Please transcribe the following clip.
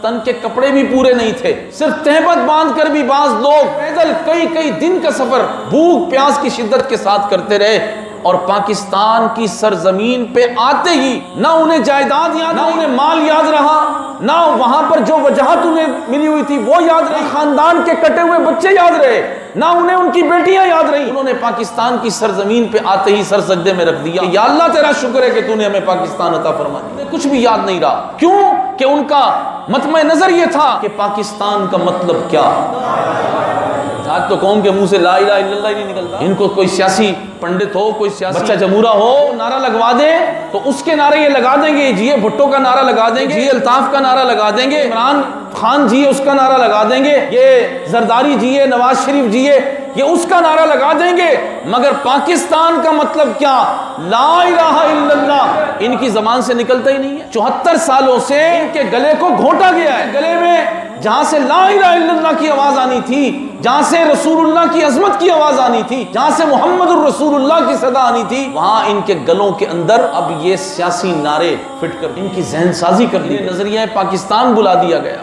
تن کے کپڑے بھی پورے نہیں تھے، صرف تہبت باندھ کر بھی بعض لوگ پیدل کئی دن کا سفر بھوک پیاس کی شدت کے ساتھ کرتے رہے، اور پاکستان کی سرزمین پہ آتے ہی نہ انہیں جائیداد یاد، نہ انہیں مال یاد رہا، نہ وہاں پر جو وجاہت انہیں ملی ہوئی تھی وہ یاد رہی، خاندان کے کٹے ہوئے بچے یاد رہے، نہ انہیں ان کی بیٹیاں یاد رہی۔ انہوں نے پاکستان کی سرزمین پہ آتے ہی سر سجدے میں رکھ دیا کہ یا اللہ تیرا شکر ہے کہ تو نے ہمیں پاکستان عطا فرما دیا۔ کچھ بھی یاد نہیں رہا، کیوں کہ ان کا مطمع نظر یہ تھا کہ پاکستان کا مطلب کیا۔ آج تو قوم کے منہ سے لا الہ الا اللہ ہی نہیں نکلتا۔ ان کو کوئی سیاسی پنڈت ہو، کوئی سیاسی بچہ جمہورہ ہو، نعرہ لگوا دے تو اس کے نعرے یہ لگا دیں گے، جی بھٹو کا نعرہ لگا دیں گے، جی الطاف کا نعرہ لگا دیں گے، عمران خان جی اس کا نعرہ لگا دیں گے، یہ زرداری جی ہے، نواز شریف جی ہے، یہ اس کا نعرہ لگا دیں گے، مگر پاکستان کا مطلب کیا؟ لا الہ الا اللہ ان کی زبان سے نکلتا ہی نہیں ہے۔ 74 سالوں سے ان کے گلے کو گھونٹا گیا ہے۔ گلے میں جہاں سے لا الہ الا اللہ کی آواز آنی تھی، جہاں سے رسول اللہ کی عظمت کی آواز آنی تھی، جہاں سے محمد الرسول اللہ کی صدا آنی تھی، وہاں ان کے گلوں کے اندر اب یہ سیاسی نعرے فٹ کر ان کی ذہن سازی کر لی، نظریہ پاکستان بلا دیا گیا۔